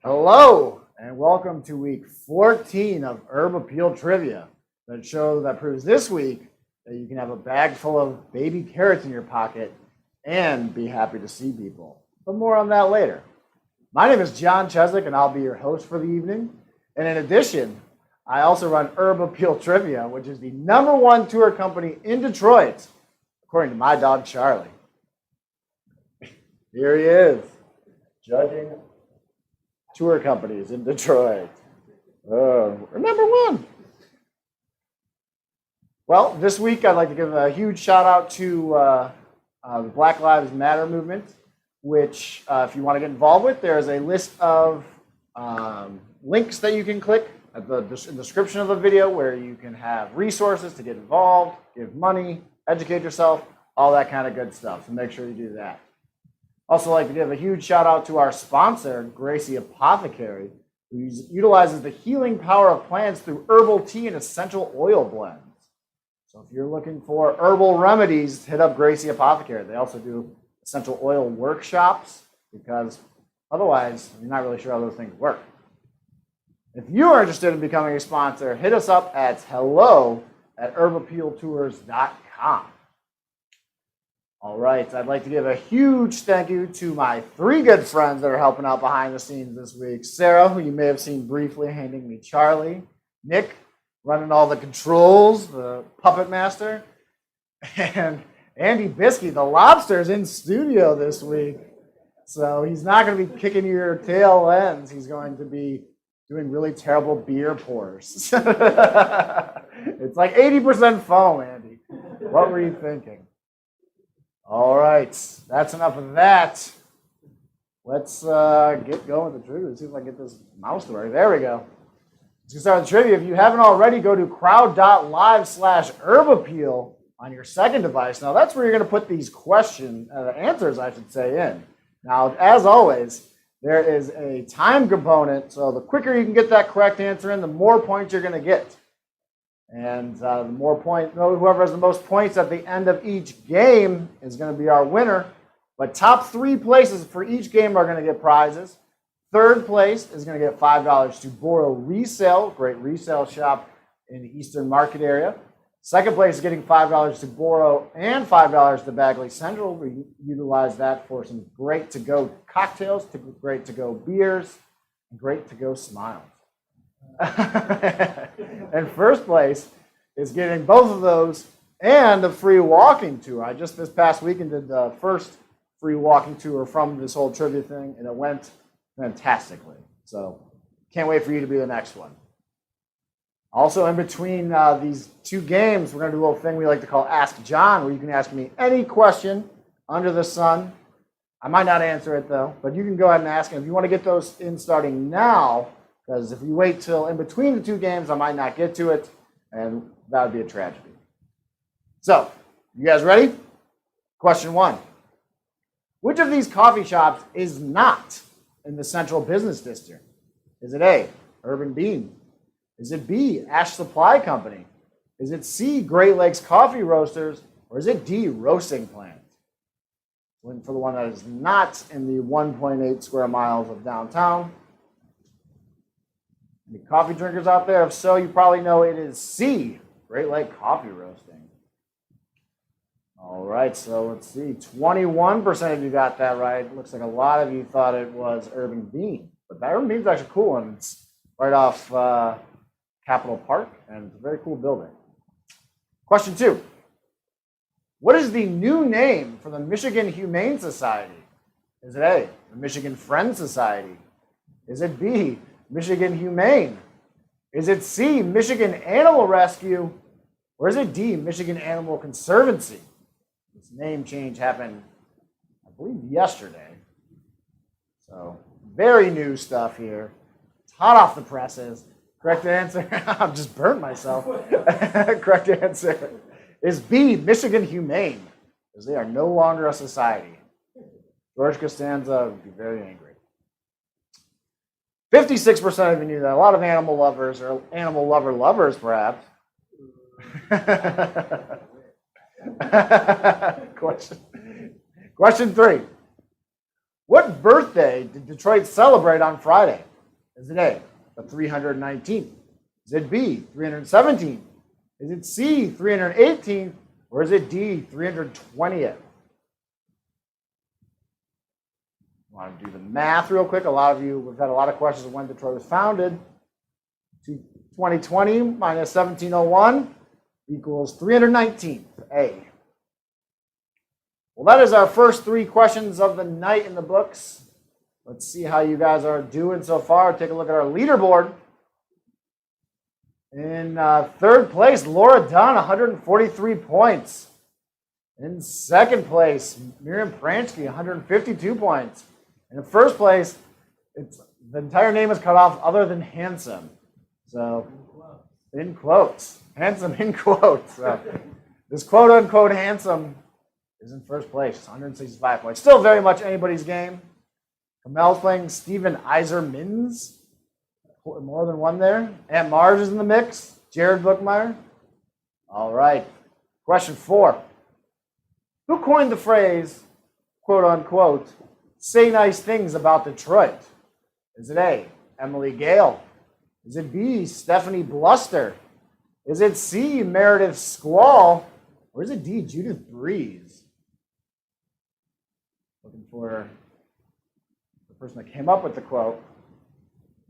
Hello, and welcome to week 14 of Herb Appeal Trivia, the show that proves this week that you can have a bag full of baby carrots in your pocket and be happy to see people. But more on that later. My name is John Cheswick, and I'll be your host for the evening. And in addition, I also run Herb Appeal Trivia, which is the #1 tour company in Detroit, according to my dog Charlie. Here he is, judging tour companies in Detroit. #1. Well, this week I'd like to give a huge shout out to the Black Lives Matter movement, which if you want to get involved with, there's a list of links that you can click at in the description of the video where you can have resources to get involved, give money, educate yourself, all that kind of good stuff. So make sure you do that. Also like to give a huge shout out to our sponsor, Gracie Apothecary, who utilizes the healing power of plants through herbal tea and essential oil blends. So if you're looking for herbal remedies, hit up Gracie Apothecary. They also do essential oil workshops because otherwise you're not really sure how those things work. If you are interested in becoming a sponsor, hit us up at hello@herbappealtours.com. All right, I'd like to give a huge thank you to my 3 good friends that are helping out behind the scenes this week. Sarah, who you may have seen briefly handing me Charlie. Nick, running all the controls, the puppet master. And Andy Biskey, the lobster, is in studio this week. So he's not going to be kicking your tail ends. He's going to be doing really terrible beer pours. It's like 80% foam, Andy. What were you thinking? All right, that's enough of that. Let's get going with the trivia. See if I can get this mouse to work. There we go. Let's start with the trivia. If you haven't already, go to crowd.live/herbappeal on your second device. Now, that's where you're going to put these answers, I should say, in. Now, as always, there is a time component. So the quicker you can get that correct answer in, the more points you're going to get. And the more points, whoever has the most points at the end of each game is going to be our winner. But top 3 places for each game are going to get prizes. Third place is going to get $5 to Boro Resale, great resale shop in the Eastern Market area. Second place is getting $5 to Boro and $5 to Bagley Central. We utilize that for some great to-go cocktails, great to-go beers, and great to-go smiles. And first place is getting both of those and a free walking tour. I just this past weekend did the first free walking tour from this whole trivia thing, and it went fantastically. So can't wait for you to be the next one. Also, in between these 2 games, we're going to do a little thing we like to call Ask John, where you can ask me any question under the sun. I might not answer it, though, but you can go ahead and ask. And if you want to get those in starting now, because if you wait till in between the 2 games, I might not get to it, and that would be a tragedy. So, you guys ready? Question 1. Which of these coffee shops is not in the Central Business District? Is it A, Urban Bean? Is it B, Ash Supply Company? Is it C, Great Lakes Coffee Roasters? Or is it D, Roasting Plant? Waiting for the one that is not in the 1.8 square miles of downtown. Any coffee drinkers out there? If so, you probably know it is C, Great Lake Coffee Roasting. All right, so let's see. 21% of you got that right. It looks like a lot of you thought it was Urban Bean. But that Urban Bean's actually cool, and it's right off Capitol Park, and it's a very cool building. Question 2. What is the new name for the Michigan Humane Society? Is it A, the Michigan Friends Society? Is it B, Michigan Humane? Is it C, Michigan Animal Rescue? Or is it D, Michigan Animal Conservancy? This name change happened, I believe, yesterday. So, very new stuff here. It's hot off the presses. Correct answer, I've just burnt myself. Correct answer is B, Michigan Humane, because they are no longer a society. George Costanza would be very angry. 56% of you knew that. A lot of animal lovers, or animal lovers, perhaps. Question 3. What birthday did Detroit celebrate on Friday? Is it A, the 319th? Is it B, 317th? Is it C, 318th? Or is it D, 320th? I want to do the math real quick. A lot of you, we've had a lot of questions of when Detroit was founded. 2020 minus 1701 equals 319th, A. Well, that is our first 3 questions of the night in the books. Let's see how you guys are doing so far. Take a look at our leaderboard. In third place, Laura Dunn, 143 points. In second place, Miriam Pranchke, 152 points. In first place, the entire name is cut off other than handsome. So, in quotes. Handsome in quotes. So, this quote-unquote handsome is in first place, 165 points. Still very much anybody's game. Kamel's playing Steven Iser-Mins. More than one there. Aunt Marge is in the mix. Jared Bookmeyer. All right. Question 4. Who coined the phrase, quote-unquote, say nice things about Detroit? Is it A, Emily Gale? Is it B, Stephanie Bluster? Is it C, Meredith Squall? Or is it D, Judith Breeze? Looking for the person that came up with the quote.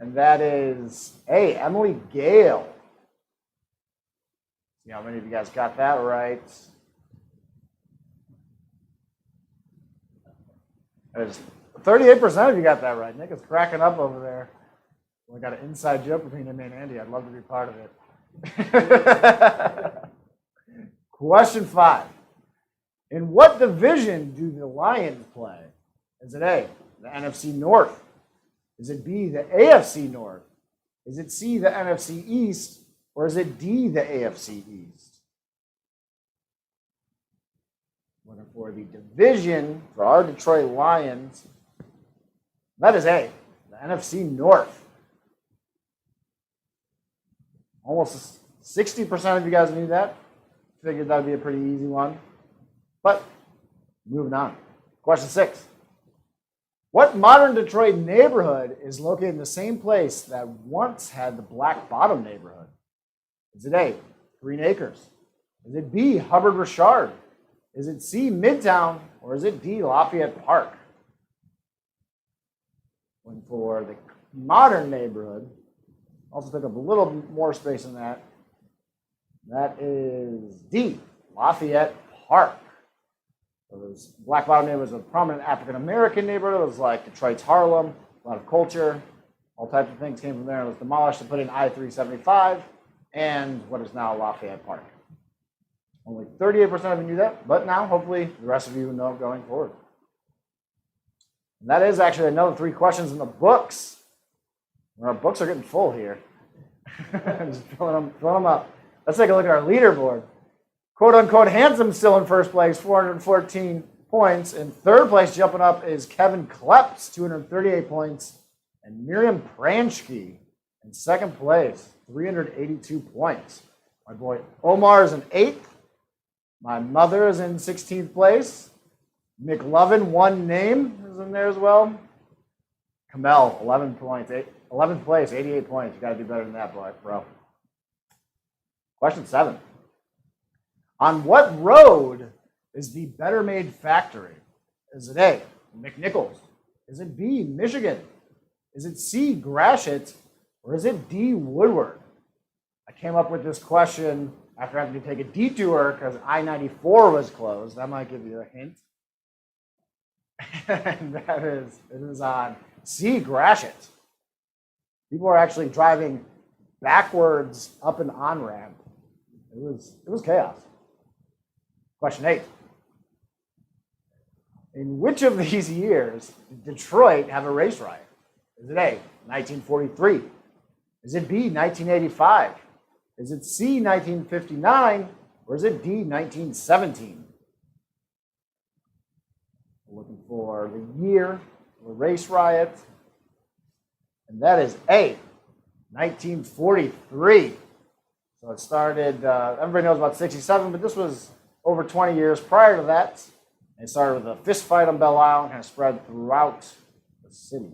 And that is A, Emily Gale. See how many of you guys got that right. There's 38% of you got that right. Nick is cracking up over there. We got an inside joke between him and Andy. I'd love to be part of it. Question 5. In what division do the Lions play? Is it A, the NFC North? Is it B, the AFC North? Is it C, the NFC East? Or is it D, the AFC East? Looking for the division for our Detroit Lions. That is A, the NFC North. Almost 60% of you guys knew that. Figured that would be a pretty easy one. But moving on. Question 6. What modern Detroit neighborhood is located in the same place that once had the Black Bottom neighborhood? Is it A, Green Acres? Is it B, Hubbard Richard? Is it C, Midtown? Or is it D, Lafayette Park? One for the modern neighborhood. Also took up a little more space than that. That is D, Lafayette Park. So Black Bottom neighborhood was a prominent African-American neighborhood. It was like Detroit's Harlem, a lot of culture, all types of things came from there. It was demolished to put in I-375 and what is now Lafayette Park. Only 38% of you knew that, but now hopefully the rest of you know going forward. And that is actually another 3 questions in the books. Our books are getting full here. Just filling them up. Let's take a look at our leaderboard. Quote-unquote handsome still in first place, 414 points. In third place, jumping up, is Kevin Kleps, 238 points. And Miriam Pranchke in second place, 382 points. My boy Omar is in 8th. My mother is in 16th place. McLovin, one name, is in there as well. Kamel, 11 points. 11th place, 88 points. You got to do better than that, bro. Question 7. On what road is the Better Made factory? Is it A, McNichols? Is it B, Michigan? Is it C, Gratiot? Or is it D, Woodward? I came up with this question after having to take a detour because I-94 was closed. That might give you a hint. And it is on C, Gratiot. People are actually driving backwards up an on-ramp. It was chaos. Question 8. In which of these years did Detroit have a race riot? Is it A, 1943? Is it B, 1985? Is it C, 1959? Or is it D, 1917? We're looking for the year of the race riot. And that is A, 1943. So it started, everybody knows about 67, but this was over 20 years prior to that. It started with a fist fight on Belle Isle and kind of spread throughout the city.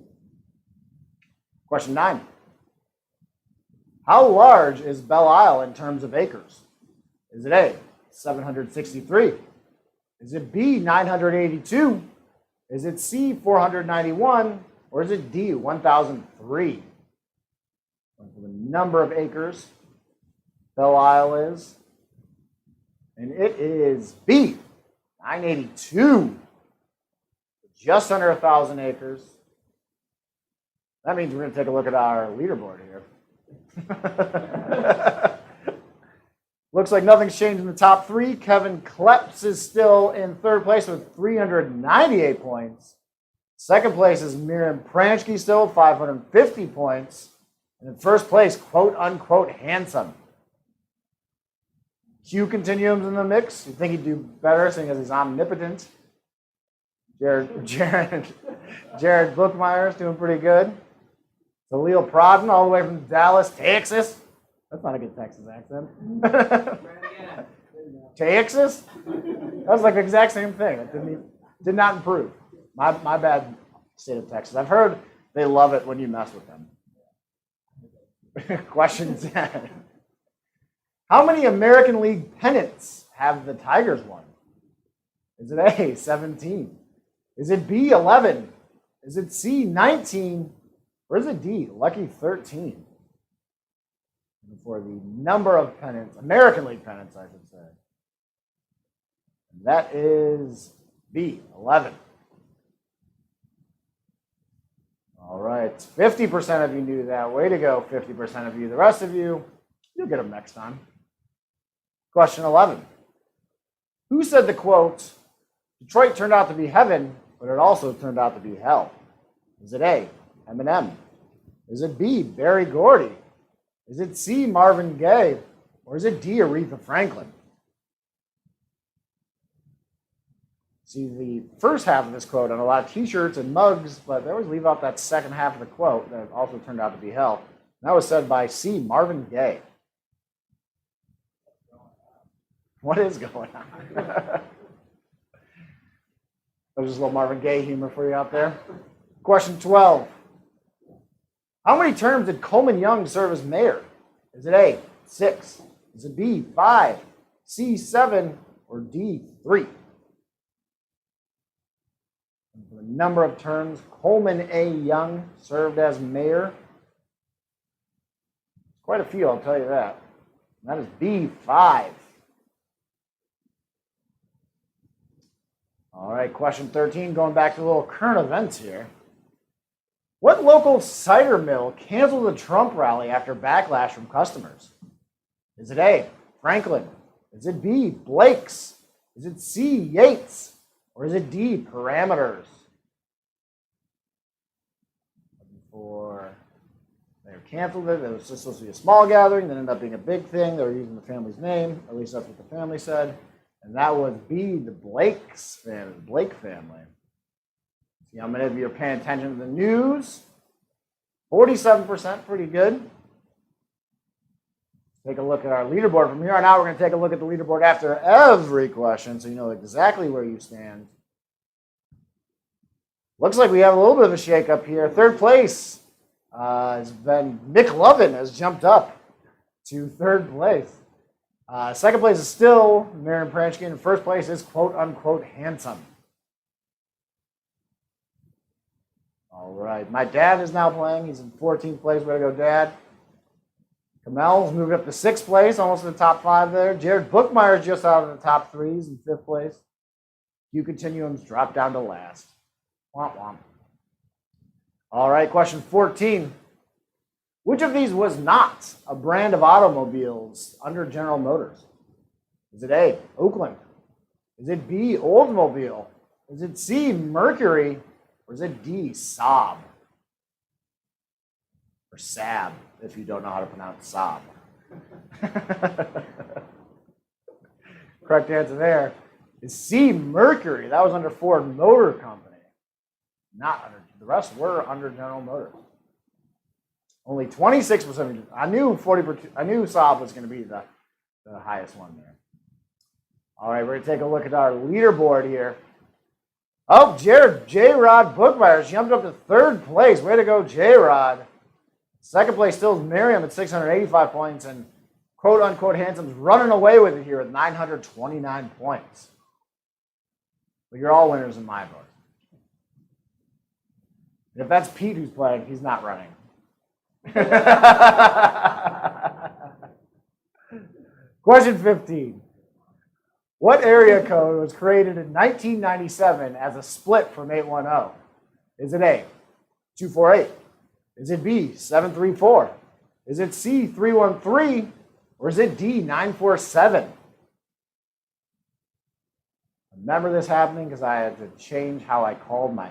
Question 9. How large is Belle Isle in terms of acres? Is it A, 763? Is it B, 982? Is it C, 491? Or is it D, 1003? For the number of acres Belle Isle is. And it is B, 982. Just under 1,000 acres. That means we're going to take a look at our leaderboard here. Looks like nothing's changed in the top three. Kevin Kleps is still in third place with 398 points. Second place is Miriam Pranchke still, 550 points. And in first place, quote unquote, handsome. Q Continuum's in the mix. You think he'd do better seeing as he's omnipotent. Jared Bookmeyer's doing pretty good. Khalil Prodden all the way from Dallas, Texas. That's not a good Texas accent. Texas? That was like the exact same thing. It did not improve. My bad, state of Texas. I've heard they love it when you mess with them. Question 10. How many American League pennants have the Tigers won? Is it A, 17? Is it B, 11? Is it C, 19? Or is it D, lucky 13? And for the number of pennants, American League pennants, I should say. And that is B, 11. All right, 50% of you knew that. Way to go, 50% of you. The rest of you, you'll get them next time. Question 11. Who said the quote, Detroit turned out to be heaven, but it also turned out to be hell? Is it A, Eminem? Is it B, Berry Gordy? Is it C, Marvin Gaye? Or is it D, Aretha Franklin? See the first half of this quote on a lot of t-shirts and mugs, but they always leave out that second half of the quote that also turned out to be hell. And that was said by C, Marvin Gaye. What is going on? There's just a little Marvin Gaye humor for you out there. Question 12. How many terms did Coleman Young serve as mayor? Is it A, 6? Is it B, 5? C, 7? Or D, 3? And for the number of terms Coleman A. Young served as mayor, quite a few, I'll tell you that. And that is B, 5. All right, question 13, going back to a little current events here. What local cider mill canceled the Trump rally after backlash from customers? Is it A, Franklin? Is it B, Blake's? Is it C, Yates? Or is it D, Parameters? Before they canceled it, it was just supposed to be a small gathering, then ended up being a big thing. They were using the family's name, at least that's what the family said. And that was B, the Blake's family, the Blake family. See how many of you are paying attention to the news? 47%, pretty good. Take a look at our leaderboard. From here on out, we're going to take a look at the leaderboard after every question so you know exactly where you stand. Looks like we have a little bit of a shake-up here. Third place has been Mick Lovin has jumped up to third place. Second place is still Miriam Pranchke, and first place is quote-unquote handsome. All right, my dad is now playing. He's in 14th place. Way to go, Dad. Kamel's moved up to 6th place, almost in the top 5 there. Jared Bookmeyer is just out of the top 3s in 5th place. Q Continuum's dropped down to last. Womp womp. All right, question 14. Which of these was not a brand of automobiles under General Motors? Is it A, Oakland? Is it B, Oldsmobile? Is it C, Mercury? Or is it D, Saab? Or Saab, if you don't know how to pronounce Saab. Correct answer there is C, Mercury. That was under Ford Motor Company. Not under, the rest were under General Motors. Only 26%. I knew 40%. I knew Saab was going to be the highest one there. All right, we're going to take a look at our leaderboard here. Oh, J-Rod Bookmeyer jumped up to 3rd place. Way to go, J-Rod. Second place still is Miriam at 685 points, and quote-unquote Handsome's running away with it here with 929 points. But you're all winners in my book. And if that's Pete who's playing, he's not running. Question 15. What area code was created in 1997 as a split from 810? Is it A, 248? Is it B, 734? Is it C, 313? Or is it D, 947? I remember this happening because I had to change how I called my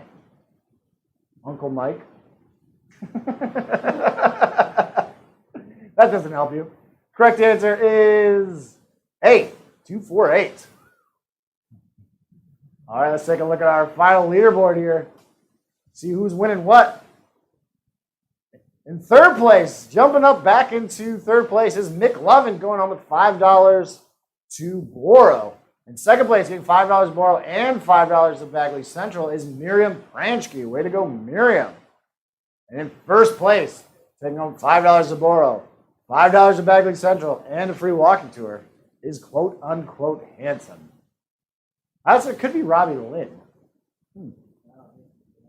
Uncle Mike. That doesn't help you. Correct answer is A, 248. All right, let's take a look at our final leaderboard here. See who's winning what. In third place, jumping up back into third place is Mick Lovin going on with $5 to borrow. In second place, getting $5 to borrow and $5 to Bagley Central is Miriam Pranchke. Way to go, Miriam. And in first place, taking home $5 to borrow, $5 to Bagley Central, and a free walking tour is quote-unquote Handsome. It could be Robbie Lynn.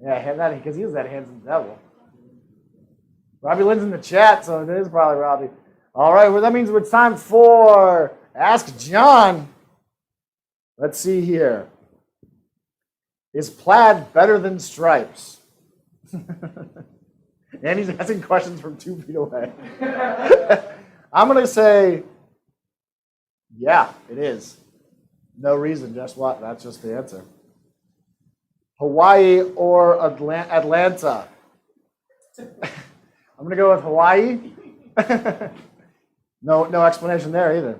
Yeah, because he was that handsome devil. Robbie Lynn's in the chat, so it is probably Robbie. All right, well, that means it's time for Ask John. Let's see here. Is plaid better than stripes? And he's asking questions from 2 feet away. I'm going to say, yeah, it is. No reason, just what? That's just the answer. Hawaii or Atlanta? I'm going to go with Hawaii. No explanation there either.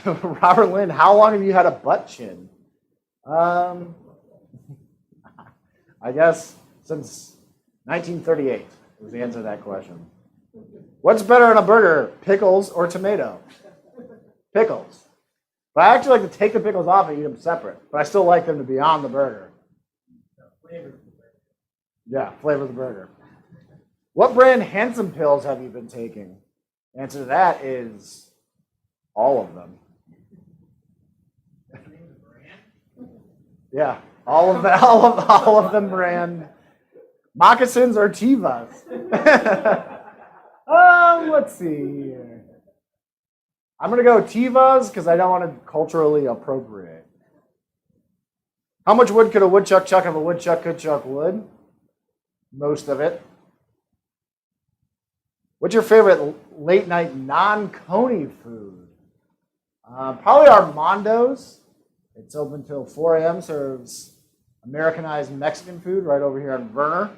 Robert Lynn, how long have you had a butt chin? I guess since 1938 was the answer to that question. What's better in a burger, pickles or tomato? Pickles. But I actually like to take the pickles off and eat them separate. But I still like them to be on the burger. Yeah, flavor of the burger. What brand Handsome pills have you been taking? The answer to that is all of them. Yeah, all of them brand. Moccasins or Tevas? Let's see here. I'm going to go Tevas because I don't want to culturally appropriate. How much wood could a woodchuck chuck if a woodchuck could chuck wood? Most of it. What's your favorite late night non-Coney food? Probably Armando's. It's open till 4 a.m. Serves Americanized Mexican food right over here on Verner.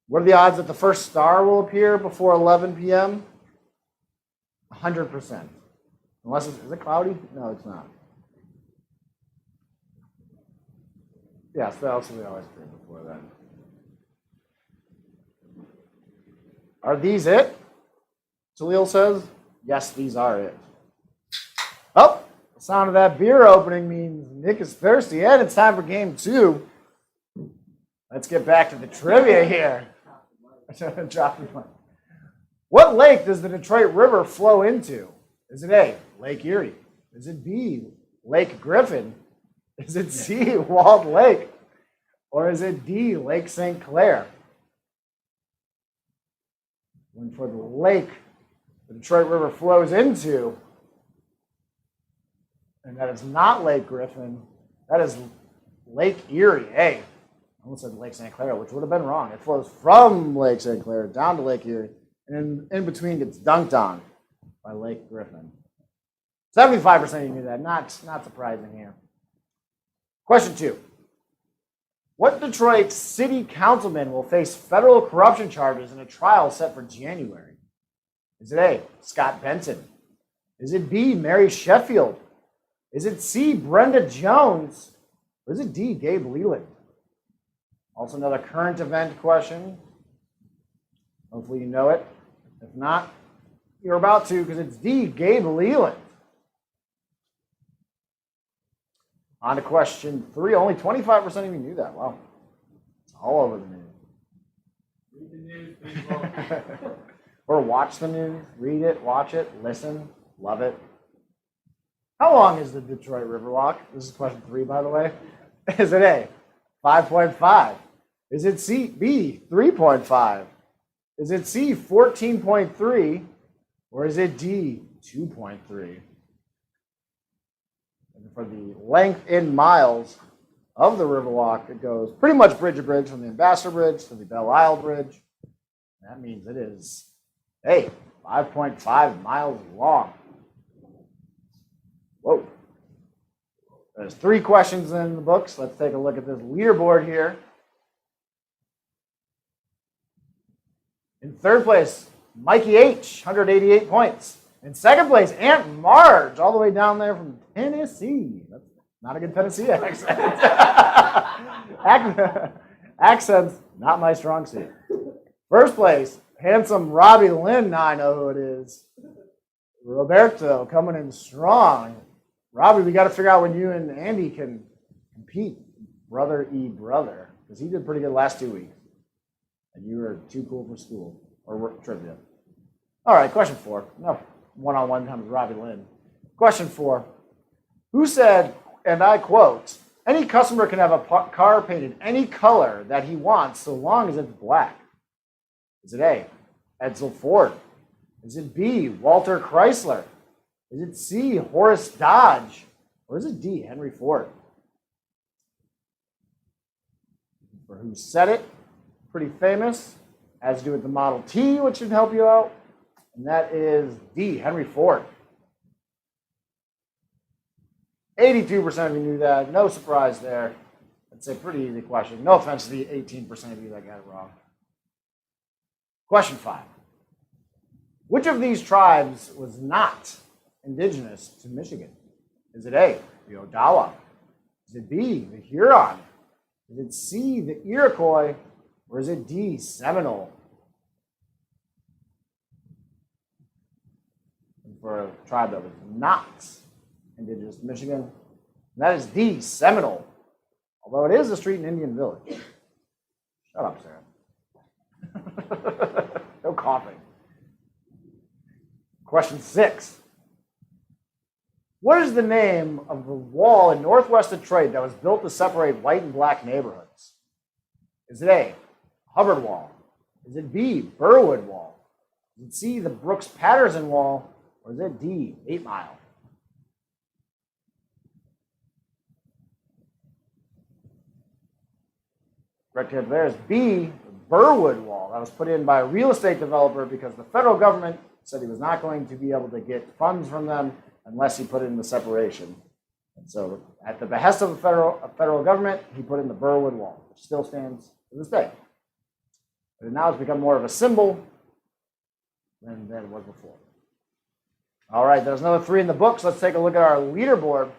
What are the odds that the first star will appear before 11 p.m.? 100%. Unless is it cloudy? No, it's not. Yes, that also we always appear before then. Are these it? Salil says, yes, these are it. Oh, the sound of that beer opening means Nick is thirsty, and it's time for game 2. Let's get back to the trivia here. Drop the mic. What lake does the Detroit River flow into? Is it A, Lake Erie? Is it B, Lake Griffin? Is it C, Walled Lake? Or is it D, Lake St. Clair? When for the lake the Detroit River flows into, and that is not Lake Griffin, that is Lake Erie. Hey, I almost said Lake St. Clair, which would have been wrong. It flows from Lake St. Clair down to Lake Erie, and in between gets dunked on by Lake Griffin. 75% of you knew that. Not surprising here. Question 2. What Detroit city councilman will face federal corruption charges in a trial set for January? Is it A, Scott Benson? Is it B, Mary Sheffield? Is it C, Brenda Jones? Or is it D, Gabe Leland? Also another current event question. Hopefully you know it. If not, you're about to because it's D, Gabe Leland. On to question 3. Only 25% of you knew that. Wow. It's all over the news. Or watch the news, read it, watch it, listen, love it. How long is the Detroit Riverwalk? This is question 3, by the way. Is it A, 5.5? Is it B, 3.5? Is it C, 14.3? Or is it D, 2.3? And for the length in miles of the Riverwalk, it goes pretty much bridge to bridge, from the Ambassador Bridge to the Belle Isle Bridge. That means it is, hey, 5.5 miles long. Whoa. There's 3 questions in the books. Let's take a look at this leaderboard here. In 3rd place, Mikey H., 188 points. In 2nd place, Aunt Marge, all the way down there from Tennessee. That's not a good Tennessee accent. Accents, not my strong suit. 1st place, handsome Robbie Lynn. Now I know who it is. Roberto coming in strong. Robbie, we got to figure out when you and Andy can compete, brother, because he did pretty good last 2 weeks. And you were too cool for school or trivia. All right, question 4. No, one-on-one time with Robbie Lynn. Question 4. Who said, and I quote, any customer can have a car painted any color that he wants so long as it's black? Is it A, Edsel Ford? Is it B, Walter Chrysler? Is it C, Horace Dodge? Or is it D, Henry Ford? For who said it, pretty famous, has to do with the Model T, which should help you out. And that is D, Henry Ford. 82% of you knew that. No surprise there. That's a pretty easy question. No offense to the 18% of you that got it wrong. Question 5. Which of these tribes was not indigenous to Michigan? Is it A, the Odawa? Is it B, the Huron? Is it C, the Iroquois? Or is it D, Seminole? And for a tribe that was not indigenous to Michigan, and that is D, Seminole. Although it is a street in Indian Village. Shut up, Sarah. No coughing. Question 6. What is the name of the wall in northwest Detroit that was built to separate white and black neighborhoods? Is it A, Hubbard Wall? Is it B, Burwood Wall? Is it C, the Brooks-Patterson Wall? Or is it D, 8 Mile? Correct answer there is B, the Burwood Wall. That was put in by a real estate developer because the federal government said he was not going to be able to get funds from them unless he put in the separation. And so at the behest of the federal government, he put in the Burwood Wall, which still stands to this day. But now it's become more of a symbol than it was before. All right, there's another 3 in the books. Let's take a look at our leaderboard.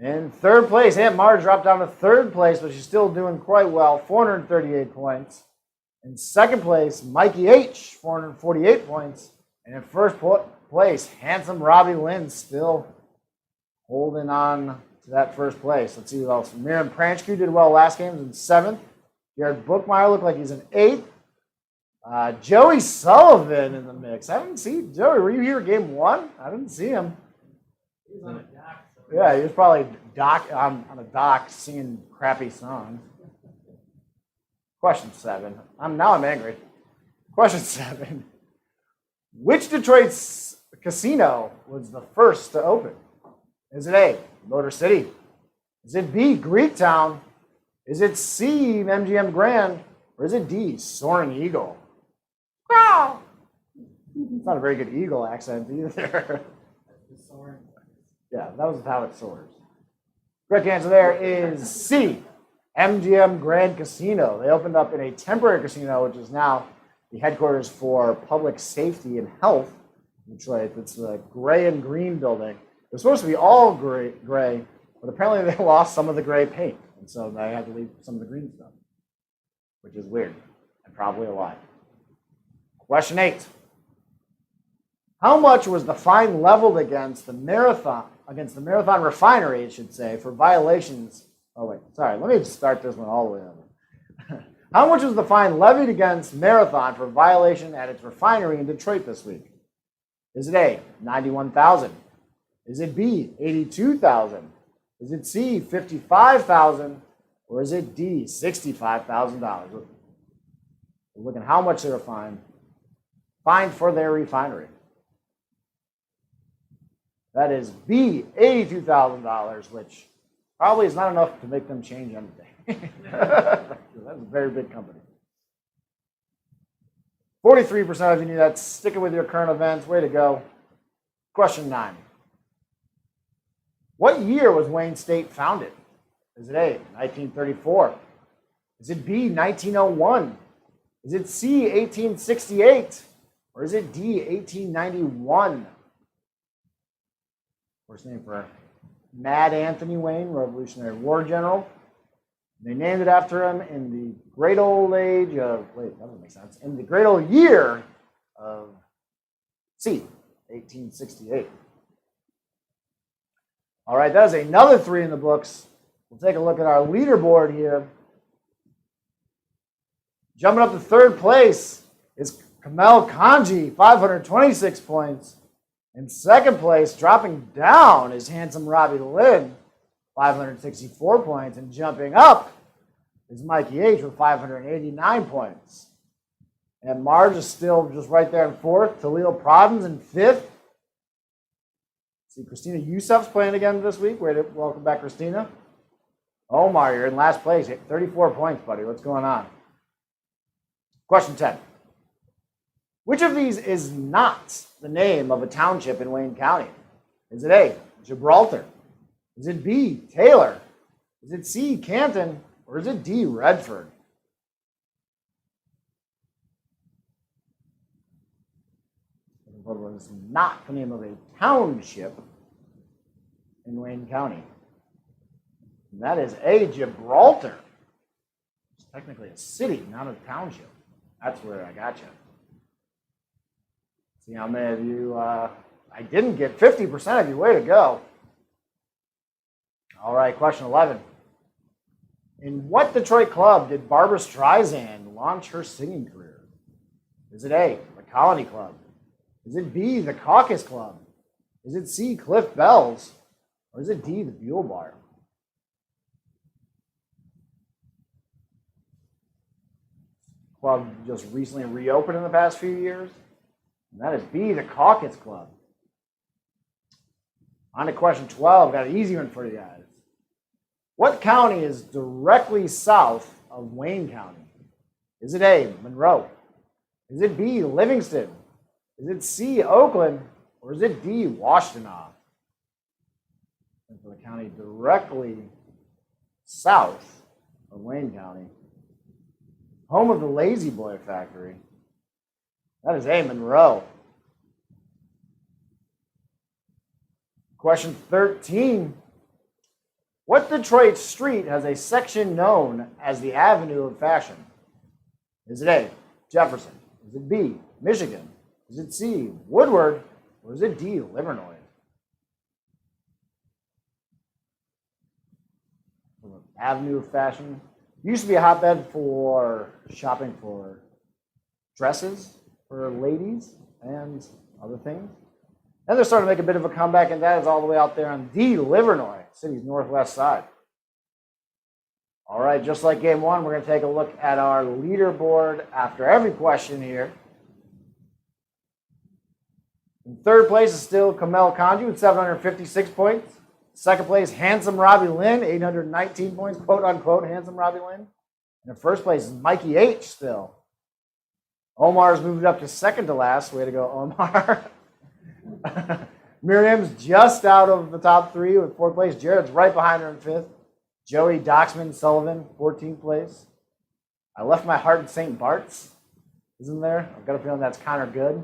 In 3rd place, Aunt Marge dropped down to 3rd place, but she's still doing quite well, 438 points. In 2nd place, Mikey H., 448 points. And in 1st place, handsome Robbie Lynn, still holding on to that 1st place. Let's see who else. Miriam Pranchku did well last game, was in 7th. Jared Bookmeyer looked like he's in 8th. Joey Sullivan in the mix. I didn't see Joey. Were you here game 1? I didn't see him. He was on a dock. Yeah, he was probably on a dock singing crappy songs. Question 7. Now I'm angry. Question 7. Which Detroit casino was the first to open? Is it A, Motor City? Is it B, Greektown? Is it C, MGM Grand? Or is it D, Soaring Eagle? Oh! It's not a very good eagle accent either. Yeah, that was how it soars. Correct answer there is C, MGM Grand Casino. They opened up in a temporary casino, which is now the headquarters for public safety and health in Detroit. It's the gray and green building. It was supposed to be all gray, but apparently they lost some of the gray paint, and so they had to leave some of the green stuff, which is weird and probably a lie. Question 8. How much was the fine leveled against the Marathon Refinery, it should say, for violations? Oh, wait, sorry. Let me just start this one all the way over. How much was the fine levied against Marathon for violation at its refinery in Detroit this week? Is it A, $91,000? Is it B, $82,000? Is it C, $55,000? Or is it D, $65,000? We're looking how much they were fined for their refinery. That is B, $82,000, which probably is not enough to make them change anything. That's a very big company. 43% of you knew that. Sticking with your current events. Way to go. Question 9. What year was Wayne State founded? Is it A, 1934? Is it B, 1901? Is it C, 1868? Or is it D, 1891? First name for Mad Anthony Wayne, Revolutionary War general. They named it after him in the great old age of, wait, that doesn't make sense, in the great old year of C, 1868. All right, that is another 3 in the books. We'll take a look at our leaderboard here. Jumping up to 3rd place is Kamel Kanji, 526 points. In 2nd place, dropping down, is Handsome Robbie Lynn, 564 points. And jumping up is Mikey H with 589 points. And Marge is still just right there in 4th. Toledo Providence in 5th. See, Christina Yusuf's playing again this week. Welcome back, Christina. Omar, you're in last place. 34 points, buddy. What's going on? Question 10. Which of these is not the name of a township in Wayne County? Is it A, Gibraltar? Is it B, Taylor? Is it C, Canton? Or is it D, Redford? What is not the name of a township in Wayne County? And that is A, Gibraltar. It's technically a city, not a township. That's where I got you. See how many of you, I didn't get 50% of you. Way to go. All right, question 11. In what Detroit club did Barbra Streisand launch her singing career? Is it A, the Colony Club? Is it B, the Caucus Club? Is it C, Cliff Bells? Or is it D, the Buell Bar? Club just recently reopened in the past few years. And that is B, the Caucus Club. On to question 12. Got an easy one for you guys. What county is directly south of Wayne County? Is it A, Monroe? Is it B, Livingston? Is it C, Oakland? Or is it D, Washtenaw? And for the county directly south of Wayne County, home of the Lazy Boy Factory, that is A, Monroe. Question 13. What Detroit street has a section known as the Avenue of Fashion? Is it A, Jefferson? Is it B, Michigan? Is it C, Woodward? Or is it D, Livernois? Avenue of Fashion used to be a hotbed for shopping for dresses for ladies and other things. And they're starting to make a bit of a comeback, and that is all the way out there on the Livernois, city's northwest side. All right, just like game 1, we're going to take a look at our leaderboard after every question here. In 3rd place is still Kamel Kanji with 756 points. 2nd place, Handsome Robbie Lynn, 819 points, quote unquote, Handsome Robbie Lynn. And in 1st place is Mikey H still. Omar's moved up to 2nd to last. Way to go, Omar. Miriam's just out of the top 3 with 4th place. Jared's right behind her in 5th. Joey Doxman Sullivan, 14th place. I left my heart in St. Bart's, isn't there? I've got a feeling that's Connor Good.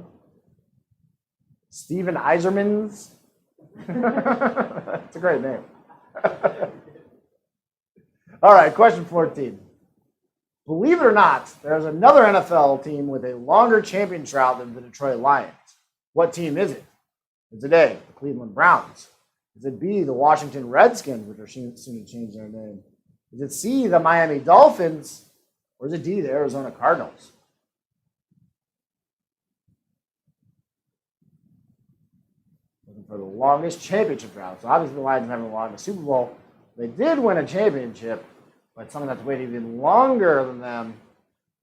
Steven Isermans. It's a great name. All right, question 14. Believe it or not, there's another NFL team with a longer champion drought than the Detroit Lions. What team is it? Is it A, the Cleveland Browns? Is it B, the Washington Redskins, which are soon to change their name? Is it C, the Miami Dolphins? Or is it D, the Arizona Cardinals? Looking for the longest championship drought. So obviously the Lions haven't won the Super Bowl. They did win a championship, but something that's waited even longer than them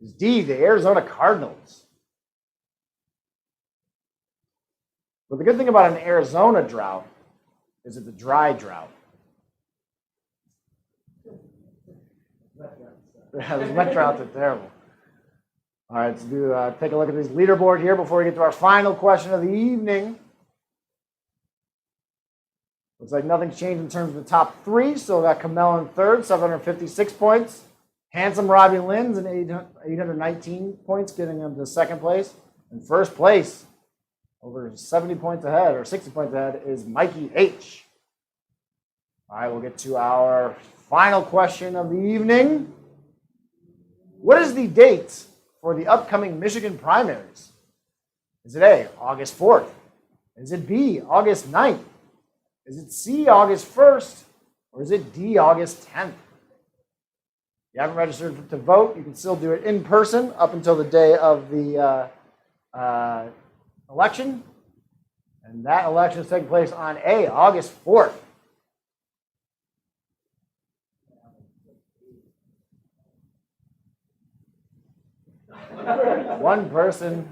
is D, the Arizona Cardinals. But the good thing about an Arizona drought is it's a dry drought. Yeah, those wet droughts are terrible. All right, let's take a look at this leaderboard here before we get to our final question of the evening. Looks like nothing's changed in terms of the top three. So we got Kamel in third, 756 points. Handsome Robbie Lynn's in 819 points, getting him to second place. In first place, over 70 points ahead, or 60 points ahead, is Mikey H. All right, we'll get to our final question of the evening. What is the date for the upcoming Michigan primaries? Is it A, August 4th? Is it B, August 9th? Is it C, August 1st? Or is it D, August 10th? If you haven't registered to vote, you can still do it in person up until the day of the election. And that election is taking place on A, August 4th. One person.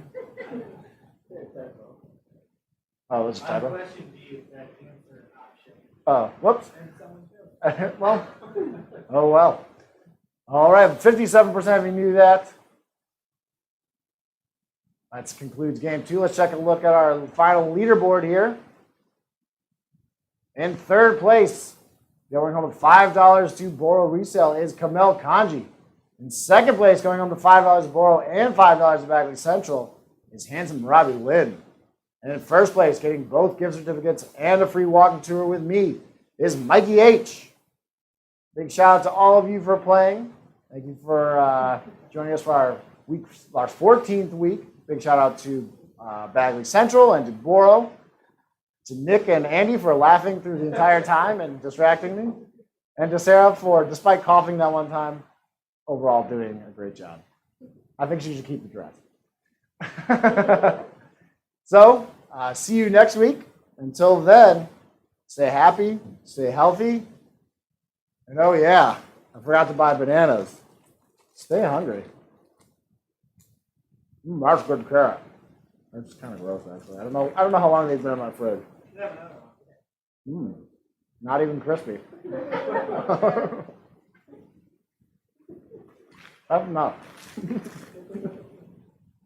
Oh, it's a typo. Question B is that answer an option? Oh, whoops. And someone chose. Well, oh well. All right, 57% of you knew that. That concludes game two. Let's take a look at our final leaderboard here. In third place, going home with $5 to borrow resale is Kamel Kanji. In second place, going home to $5 to borrow and $5 to Bagley Central is Handsome Robbie Lynn. And in first place, getting both gift certificates and a free walking tour with me is Mikey H. Big shout out to all of you for playing. Thank you for joining us for our 14th week. Big shout out to Bagley Central and to Boro, to Nick and Andy for laughing through the entire time and distracting me, and to Sarah for, despite coughing that one time, overall doing a great job. I think she should keep the dress. So, see you next week. Until then, stay happy, stay healthy, and oh yeah, I forgot to buy bananas. Stay hungry. That's good carrot. That's kind of gross, actually. I don't know how long they've been in my fridge. Not even crispy. That's enough.